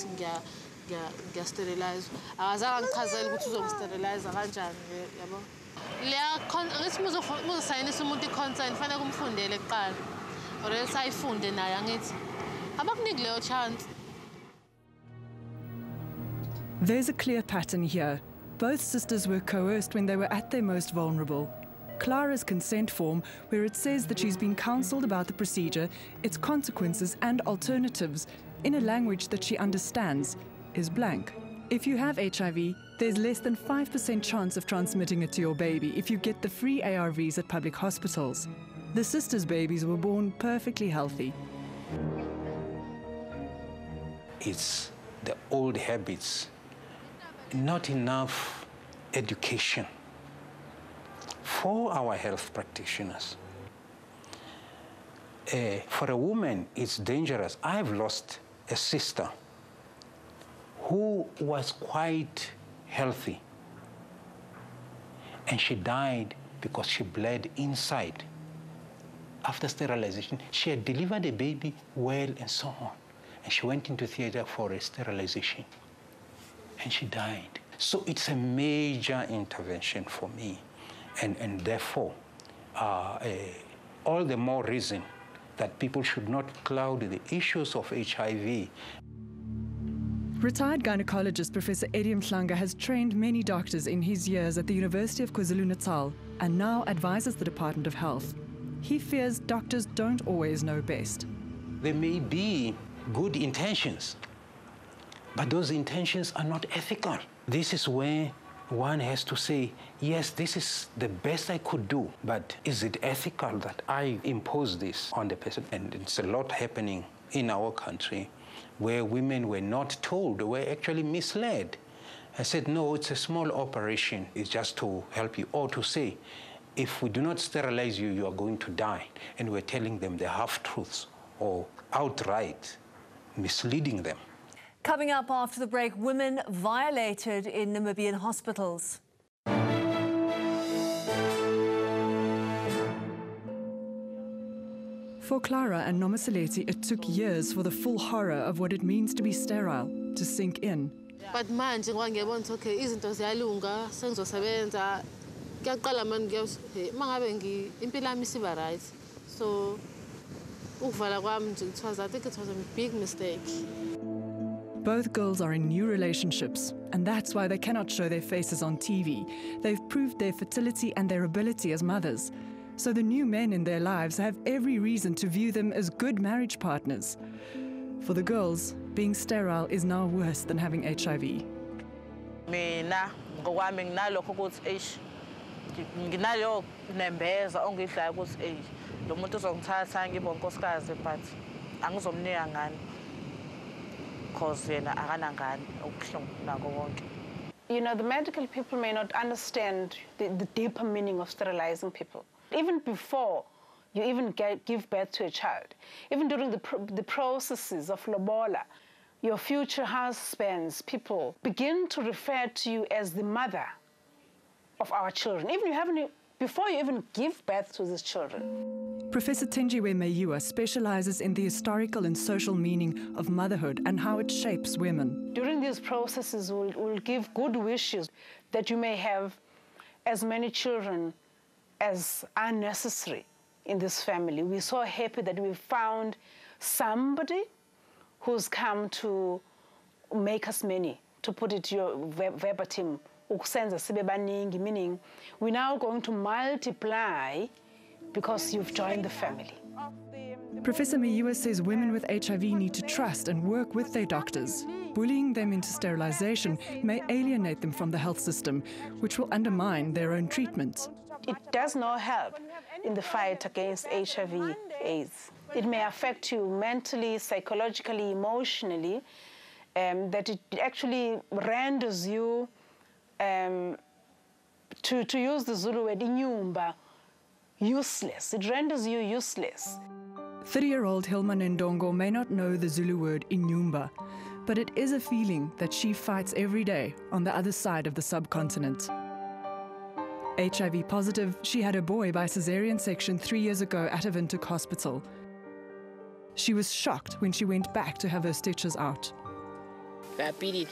ukuthi ngiyasterilize. Akazange ngichazele ukuthi uzongisterilize kanjani yabo. Angithi uzosayinisa umuntu i-consent fanele kumfundele kuqala. Or else ayifunde naye angithi. Abakuniki leyo chance. There's a clear pattern here. Both sisters were coerced when they were at their most vulnerable. Clara's consent form, where it says that she's been counselled about the procedure, its consequences and alternatives, in a language that she understands, is blank. If you have HIV, there's less than 5% chance of transmitting it to your baby if you get the free ARVs at public hospitals. The sisters' babies were born perfectly healthy. It's the old habits, not enough education for our health practitioners. For a woman, it's dangerous. I've lost a sister who was quite healthy, and she died because she bled inside. After sterilization, she had delivered a baby well and so on, and she went into theater for a sterilization, and she died. So it's a major intervention for me. And therefore, all the more reason that people should not cloud the issues of HIV. Retired gynecologist Professor Eddie Mhlanga has trained many doctors in his years at the University of KwaZulu-Natal and now advises the Department of Health. He fears doctors don't always know best. There may be good intentions, but those intentions are not ethical. This is where one has to say, yes, this is the best I could do, but is it ethical that I impose this on the person? And it's a lot happening in our country where women were not told, they were actually misled. I said, no, it's a small operation. It's just to help you, or to say, if we do not sterilize you, you are going to die. And we're telling them the half-truths or outright misleading them. Coming up after the break, women violated in Namibian hospitals. For Clara and Nomasaleti, it took years for the full horror of what it means to be sterile to sink in. But manje ngoba ngiyabona ukuthi okay izinto ziyalunga sengizosebenza kuyaqala manje mangabe impilo yami isiba right. So ukuvala kwami nje I think it was a big mistake. Both girls are in new relationships, and that's why they cannot show their faces on TV. They've proved their fertility and their ability as mothers. So the new men in their lives have every reason to view them as good marriage partners. For the girls, being sterile is now worse than having HIV. Mina ngokwami nginalokho ukuthi nginayo nembeza ongidlayo ukuthi lo muntu uzongithatha ngibe unkosikazi but angizomnika ngani. You know, the medical people may not understand the deeper meaning of sterilizing people. Even before you even give birth to a child, even during the processes of lobola, your future husbands, people, begin to refer to you as the mother of our children, before you even give birth to these children. Professor Tenjiwe Mayua specializes in the historical and social meaning of motherhood and how it shapes women. During these processes, we'll give good wishes that you may have as many children as are necessary in this family. We're so happy that we found somebody who's come to make us many, to put it verbatim, meaning we're now going to multiply because you've joined the family. Professor Mayua says women with HIV need to trust and work with their doctors. Bullying them into sterilization may alienate them from the health system, which will undermine their own treatment. It does not help in the fight against HIV/AIDS. It may affect you mentally, psychologically, emotionally, that it actually renders you, to use the Zulu word, inyumba, useless. It renders you useless. 30-year-old Hilma Ndongo may not know the Zulu word inyumba, but it is a feeling that she fights every day on the other side of the subcontinent. HIV positive, she had a boy by caesarean section 3 years ago at a Windheok hospital. She was shocked when she went back to have her stitches out. Rapidity.